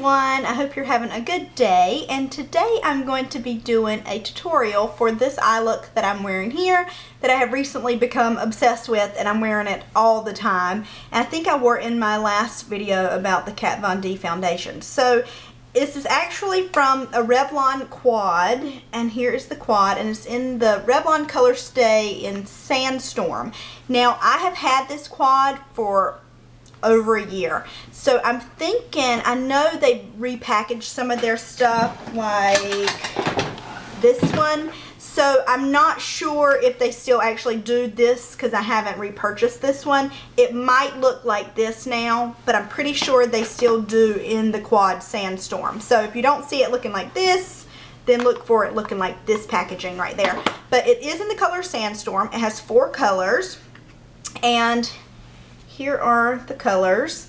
everyone, I hope you're having a good day, and today I'm going to be doing a tutorial for this eye look that I'm wearing here that I have recently become obsessed with, and I'm wearing it all the time. And I think I wore it in my last video about the Kat Von D foundation. So this is actually from a Revlon quad, and here is the quad, and it's in the Revlon Color Stay in Sandstorm. Now I have had this quad for over a year, so I'm thinking, I know they repackaged some of their stuff like this one, so I'm not sure if they still actually do this because I haven't repurchased this one. It might look like this now, but I'm pretty sure they still do in the quad Sandstorm. So if you don't see it looking like this, then look for it looking like this packaging right there. But it is in the color Sandstorm. It has 4 colors, and here are the colors.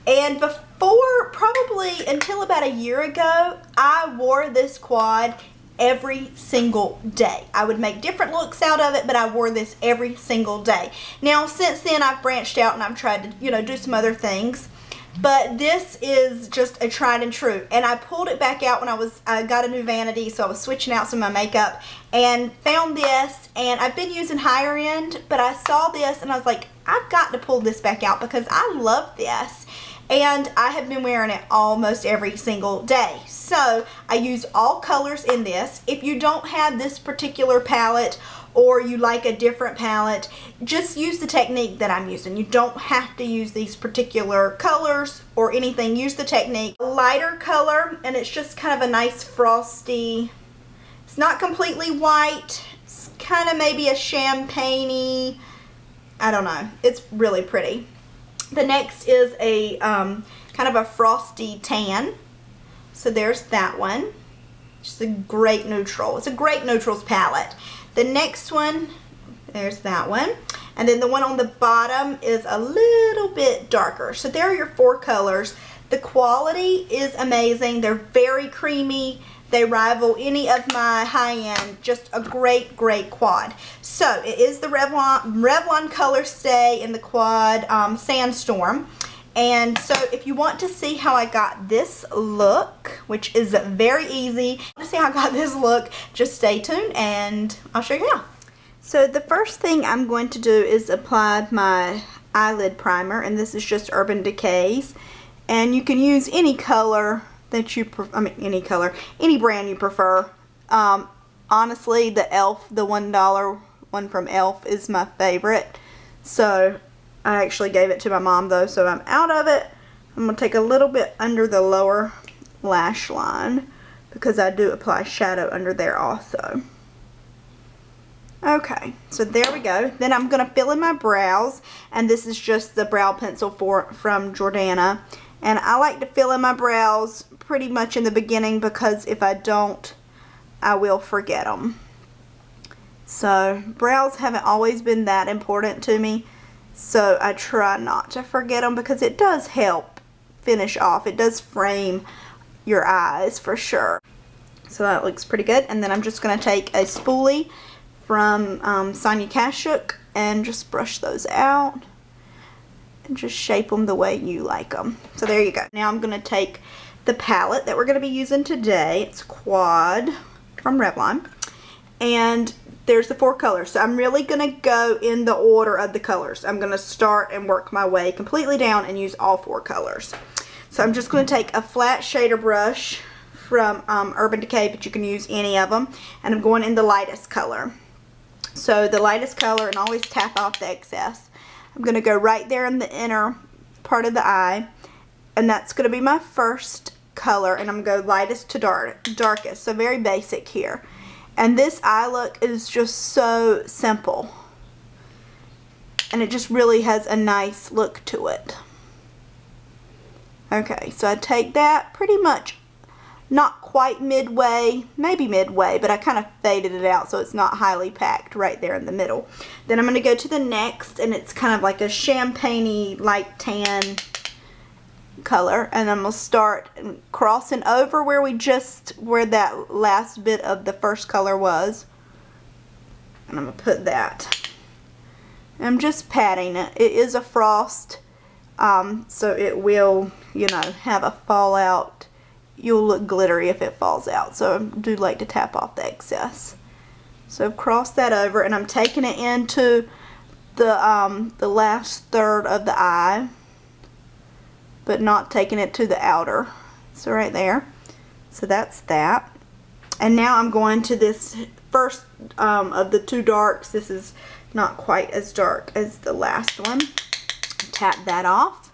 And before, probably until about a year ago, I wore this quad every single day. I would make different looks out of it, but I wore this every single day. Now since then I've branched out and I've tried to, do some other things, but this is just a tried and true. And I pulled it back out when I got a new vanity, so I was switching out some of my makeup and found this, and I've been using higher end, but I saw this and I was like, I've got to pull this back out because I love this. And I have been wearing it almost every single day. So I use all colors in this. If you don't have this particular palette or you like a different palette, just use the technique that I'm using. You don't have to use these particular colors or anything. Use the technique. A lighter color, and it's just kind of a nice frosty, it's not completely white, it's kind of maybe a champagne-y, I don't know. It's really pretty. The next is a kind of a frosty tan. So there's that one. Just a great neutral. It's a great neutrals palette. The next one, there's that one. And then the one on the bottom is a little bit darker. So there are your 4 colors. The quality is amazing. They're very creamy. They rival any of my high-end. Just a great, great quad. So it is the Revlon Color Stay in the quad Sandstorm. And so if you want to see how I got this look, which is very easy, to see how I got this look, just stay tuned and I'll show you how. So the first thing I'm going to do is apply my eyelid primer, and this is just Urban Decay's. And you can use any color that you any brand you prefer. Honestly, the e.l.f., the $1 one from e.l.f. is my favorite. So I actually gave it to my mom though, so I'm out of it. I'm going to take a little bit under the lower lash line because I do apply shadow under there also. Okay, so there we go. Then I'm going to fill in my brows, and this is just the brow pencil from Jordana. And I like to fill in my brows pretty much in the beginning because if I don't, I will forget them. So brows haven't always been that important to me, so I try not to forget them because it does help finish off. It does frame your eyes for sure. So that looks pretty good. And then I'm just going to take a spoolie from Sonia Kashuk and just brush those out. And just shape them the way you like them. So there you go. Now I'm going to take the palette that we're going to be using today. It's Quad from Revlon. And there's the 4 colors. So I'm really going to go in the order of the colors. I'm going to start and work my way completely down and use all 4 colors. So I'm just going to take a flat shader brush from Urban Decay, but you can use any of them. And I'm going in the lightest color. So the lightest color, and always tap off the excess. I'm going to go right there in the inner part of the eye, and that's going to be my first color, and I'm going to go lightest to darkest, so very basic here. And this eye look is just so simple, and it just really has a nice look to it. Okay, so I take that pretty much not quite midway, maybe midway, but I kind of faded it out so it's not highly packed right there in the middle. Then I'm going to go to the next, and it's kind of like a champagne-y light tan color, and I'm going to start crossing over where that last bit of the first color was, and I'm going to put that. And I'm just patting it. It is a frost, so it will, have a fallout you'll look glittery if it falls out. So I do like to tap off the excess. So I've crossed that over, and I'm taking it into the last third of the eye, but not taking it to the outer. So right there. So that's that. And now I'm going to this first of the two darks. This is not quite as dark as the last one. Tap that off.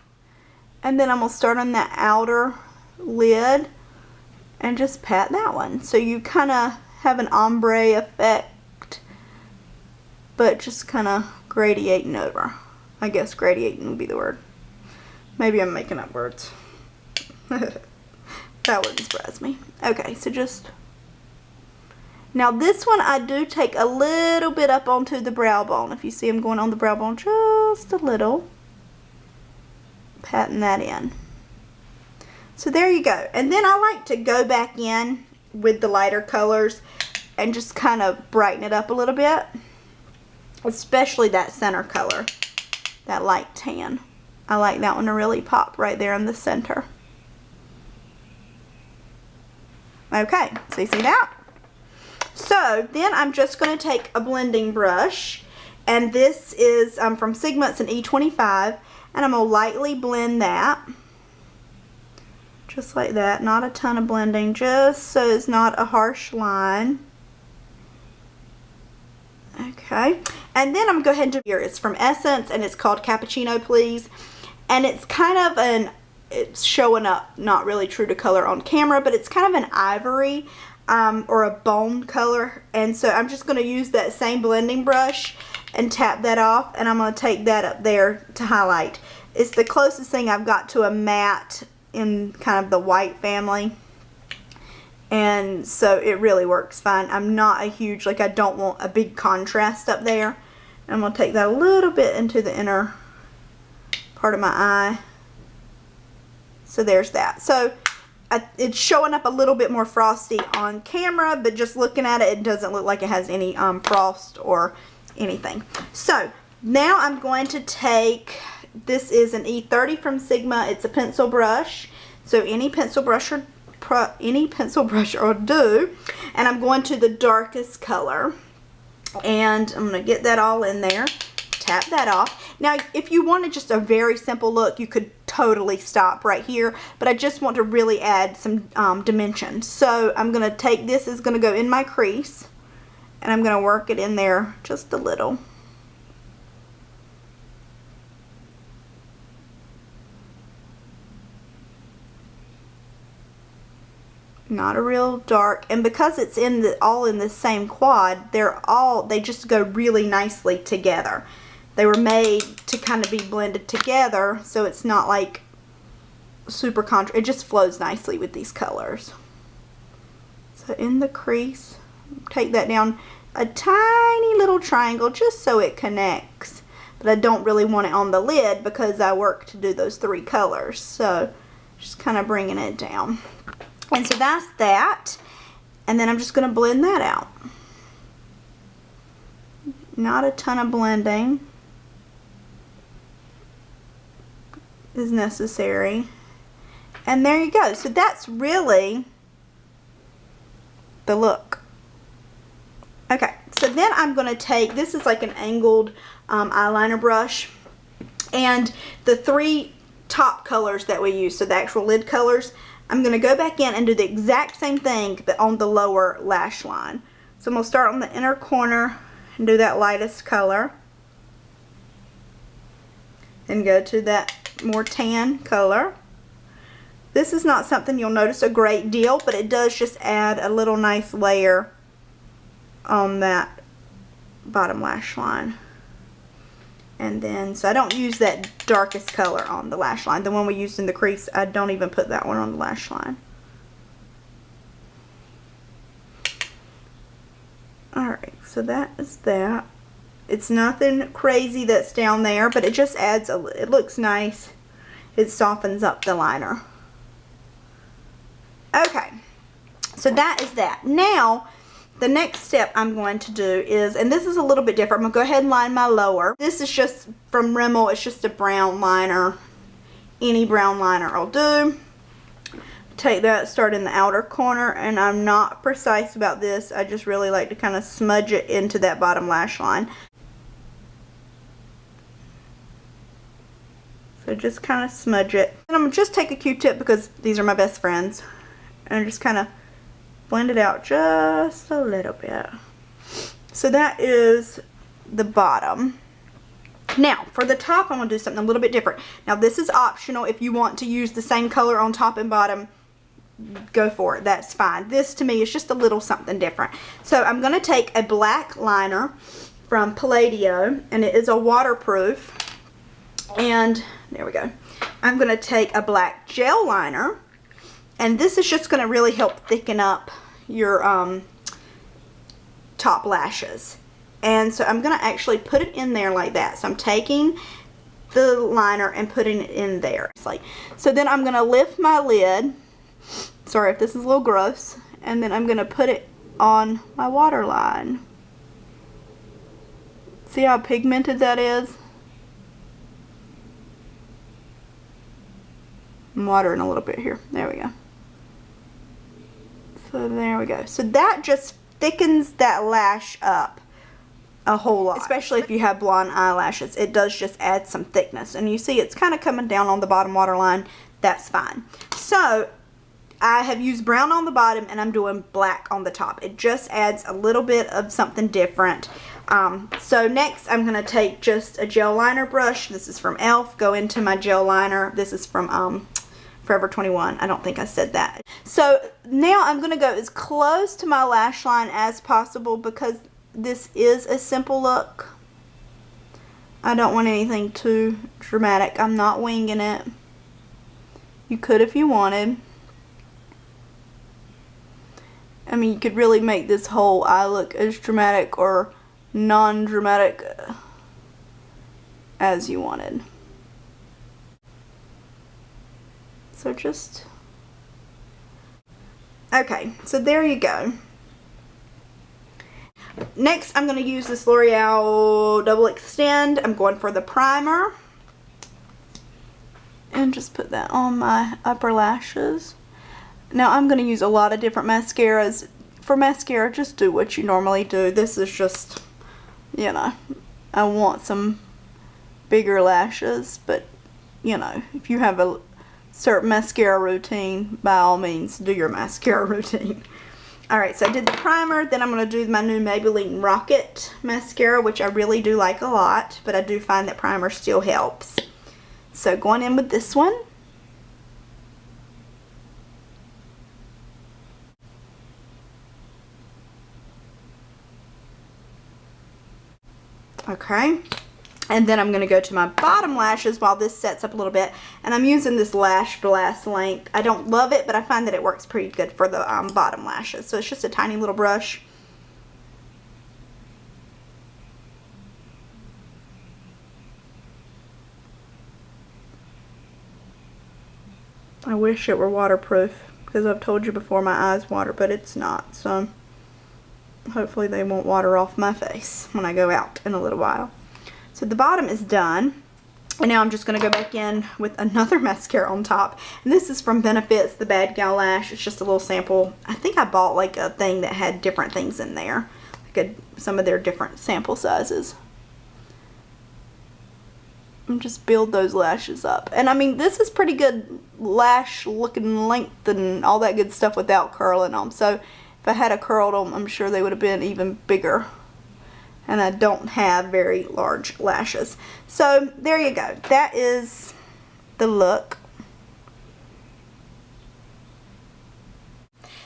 And then I'm going to start on that outer lid and just pat that one. So you kind of have an ombre effect, but just kind of gradiating over. I guess gradiating would be the word. Maybe I'm making up words. That wouldn't surprise me. Okay, so just... Now this one I do take a little bit up onto the brow bone. If you see I'm going on the brow bone just a little. Patting that in. So there you go. And then I like to go back in with the lighter colors and just kind of brighten it up a little bit. Especially that center color. That light tan. I like that one to really pop right there in the center. Okay, so you see that? So then I'm just going to take a blending brush, and this is from Sigma, an E25, and I'm going to lightly blend that. Just like that, not a ton of blending, just so it's not a harsh line. Okay, and then I'm going to go ahead and do here. It's from Essence, and it's called Cappuccino Please, and it's kind of it's showing up, not really true to color on camera, but it's kind of an ivory or a bone color. And so I'm just going to use that same blending brush and tap that off, and I'm going to take that up there to highlight. It's the closest thing I've got to a matte in kind of the white family, and so it really works fine. I'm not a huge, like, I don't want a big contrast up there. And I'm going to take that a little bit into the inner part of my eye. So there's that. So it's showing up a little bit more frosty on camera, but just looking at it, it doesn't look like it has any frost or anything. So now I'm going to take, this is an E30 from Sigma. It's a pencil brush. So any pencil brush will do. And I'm going to the darkest color. And I'm going to get that all in there. Tap that off. Now, if you wanted just a very simple look, you could totally stop right here, but I just want to really add some dimension. So I'm going to take this, is going to go in my crease, and I'm going to work it in there just a little. Not a real dark, and because it's in all in the same quad, they just go really nicely together. They were made to kind of be blended together, so it's not like super it just flows nicely with these colors. So in the crease, take that down a tiny little triangle just so it connects. But I don't really want it on the lid because I work to do those three colors. So just kind of bringing it down. And so that's that. And then I'm just going to blend that out. Not a ton of blending is necessary. And there you go. So that's really the look. Okay, so then I'm going to take, this is like an angled eyeliner brush, and the three top colors that we use, so the actual lid colors, I'm going to go back in and do the exact same thing but on the lower lash line. So I'm going to start on the inner corner and do that lightest color, and go to that more tan color. This is not something you'll notice a great deal, but it does just add a little nice layer on that bottom lash line. And then, so I don't use that darkest color on the lash line. The one we used in the crease, I don't even put that one on the lash line. Alright, so that is that. It's nothing crazy that's down there, but it just adds it looks nice. It softens up the liner. Okay, so that is that. Now, the next step I'm going to do is, and this is a little bit different, I'm going to go ahead and line my lower. This is just from Rimmel, it's just a brown liner. Any brown liner will do. take that, start in the outer corner, and I'm not precise about this. I just really like to kind of smudge it into that bottom lash line. So just kind of smudge it. And I'm going to just take a Q-tip because these are my best friends. And just kind of blend it out just a little bit. So that is the bottom. Now, for the top, I'm going to do something a little bit different. Now, this is optional. If you want to use the same color on top and bottom, go for it. That's fine. This, to me, is just a little something different. So, I'm going to take a black liner from Palladio, and it is a waterproof. And, there we go. I'm going to take a black gel liner, and this is just going to really help thicken up your top lashes. And so I'm going to actually put it in there like that. So I'm taking the liner and putting it in there. So then I'm going to lift my lid. Sorry if this is a little gross. And then I'm going to put it on my waterline. See how pigmented that is? I'm watering a little bit here. There we go. So there we go. So that just thickens that lash up a whole lot, especially if you have blonde eyelashes. It does just add some thickness, and you see it's kind of coming down on the bottom waterline. That's fine. So I have used brown on the bottom, and I'm doing black on the top. It just adds a little bit of something different. So next I'm going to take just a gel liner brush. This is from e.l.f. Go into my gel liner. This is from Forever 21. I don't think I said that. So now I'm going to go as close to my lash line as possible because this is a simple look. I don't want anything too dramatic. I'm not winging it. You could if you wanted. I mean, you could really make this whole eye look as dramatic or non-dramatic as you wanted. So just... okay, so there you go. Next, I'm going to use this L'Oreal Double Extend. I'm going for the primer. And just put that on my upper lashes. Now, I'm going to use a lot of different mascaras. For mascara, just do what you normally do. This is just, you know, I want some bigger lashes. But, you know, if you have a certain mascara routine, by all means, do your mascara routine. Alright, so I did the primer, then I'm going to do my new Maybelline Rocket mascara, which I really do like a lot, but I do find that primer still helps. So going in with this one. Okay. And then I'm going to go to my bottom lashes while this sets up a little bit. And I'm using this Lash Blast length. I don't love it, but I find that it works pretty good for the bottom lashes. So it's just a tiny little brush. I wish it were waterproof, because I've told you before my eyes water, but it's not. So hopefully they won't water off my face when I go out in a little while. So the bottom is done, and now I'm just going to go back in with another mascara on top. And this is from Benefits, the Bad Gal Lash. It's just a little sample. I think I bought like a thing that had different things in there, like some of their different sample sizes. And just build those lashes up. And I mean, this is pretty good lash looking length and all that good stuff without curling them. So if I had a curled them, I'm sure they would have been even bigger. And I don't have very large lashes. So there you go. That is the look.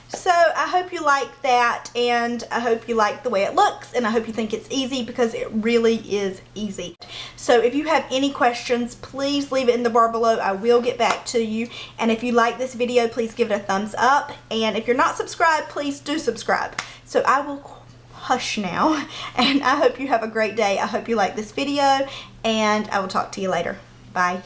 So I hope you like that, and I hope you like the way it looks, and I hope you think it's easy, because it really is easy. So if you have any questions, please leave it in the bar below. I will get back to you. And if you like this video, please give it a thumbs up. And if you're not subscribed, please do subscribe. So I will hush now, and I hope you have a great day. I hope you like this video, and I will talk to you later. Bye.